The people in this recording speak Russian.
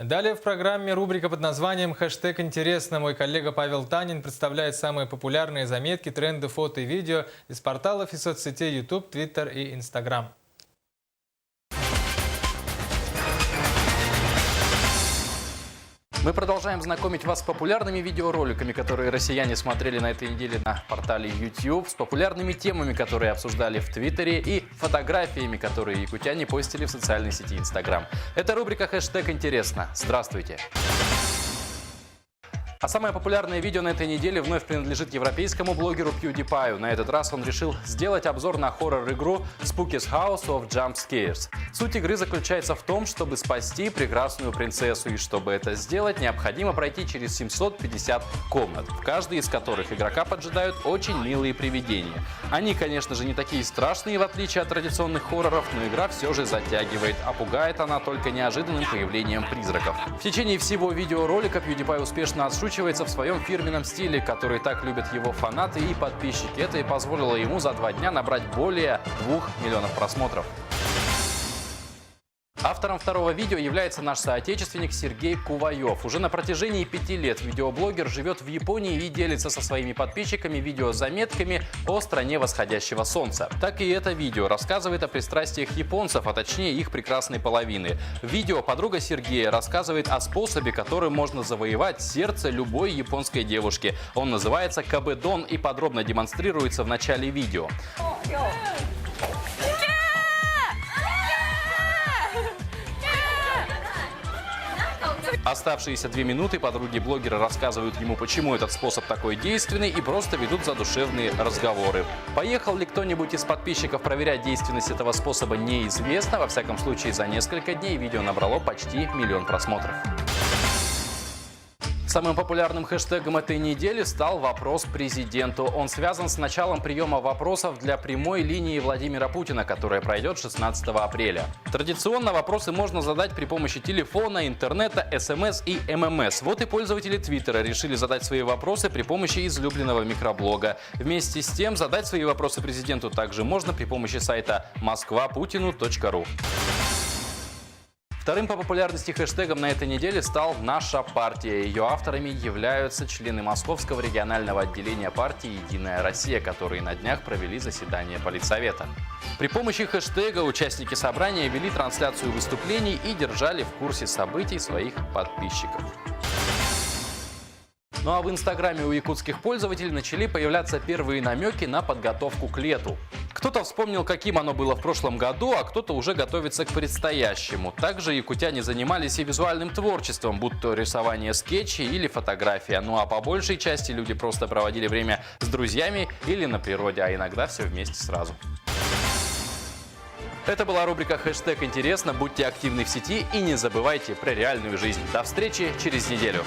Далее в программе рубрика под названием «Хэштег интересно». Мой коллега Павел Танин представляет самые популярные заметки, тренды, фото и видео из порталов и соцсетей YouTube, Twitter и Instagram. Мы продолжаем знакомить вас с популярными видеороликами, которые россияне смотрели на этой неделе на портале YouTube, с популярными темами, которые обсуждали в Твиттере, и фотографиями, которые якутяне постили в социальной сети Instagram. Это рубрика «Хэштег интересно». Здравствуйте! А самое популярное видео на этой неделе вновь принадлежит европейскому блогеру PewDiePie. На этот раз он решил сделать обзор на хоррор-игру Spooky's House of Jump Scares. Суть игры заключается в том, чтобы спасти прекрасную принцессу. И чтобы это сделать, необходимо пройти через 750 комнат, в каждой из которых игрока поджидают очень милые привидения. Они, конечно же, не такие страшные, в отличие от традиционных хорроров, но игра все же затягивает, а пугает она только неожиданным появлением призраков. В течение всего видеоролика PewDiePie успешно отшучивается в своем фирменном стиле, который так любят его фанаты и подписчики. Это и позволило ему за 2 дня набрать более 2 миллионов просмотров. Автором второго видео является наш соотечественник Сергей Куваев. Уже на протяжении 5 лет видеоблогер живет в Японии и делится со своими подписчиками видеозаметками о стране восходящего солнца. Так и это видео рассказывает о пристрастиях японцев, а точнее их прекрасной половины. В видео подруга Сергея рассказывает о способе, которым можно завоевать сердце любой японской девушки. Он называется кабедон и подробно демонстрируется в начале видео. Оставшиеся 2 минуты подруги блогера рассказывают ему, почему этот способ такой действенный, и просто ведут задушевные разговоры. Поехал ли кто-нибудь из подписчиков проверять действенность этого способа, неизвестно. Во всяком случае, за несколько дней видео набрало почти 1 миллион просмотров. Самым популярным хэштегом этой недели стал вопрос президенту. Он связан с началом приема вопросов для прямой линии Владимира Путина, которая пройдет 16 апреля. Традиционно вопросы можно задать при помощи телефона, интернета, СМС и ММС. Вот и пользователи Твиттера решили задать свои вопросы при помощи излюбленного микроблога. Вместе с тем задать свои вопросы президенту также можно при помощи сайта moskvaputinu.ru. Вторым по популярности хэштегом на этой неделе стал «Наша партия». Ее авторами являются члены Московского регионального отделения партии «Единая Россия», которые на днях провели заседание Политсовета. При помощи хэштега участники собрания вели трансляцию выступлений и держали в курсе событий своих подписчиков. Ну а в Инстаграме у якутских пользователей начали появляться первые намеки на подготовку к лету. Кто-то вспомнил, каким оно было в прошлом году, а кто-то уже готовится к предстоящему. Также якутяне занимались и визуальным творчеством, будь то рисование скетчей или фотография. Ну а по большей части люди просто проводили время с друзьями или на природе, а иногда все вместе сразу. Это была рубрика «Хэштег интересно». Будьте активны в сети и не забывайте про реальную жизнь. До встречи через неделю.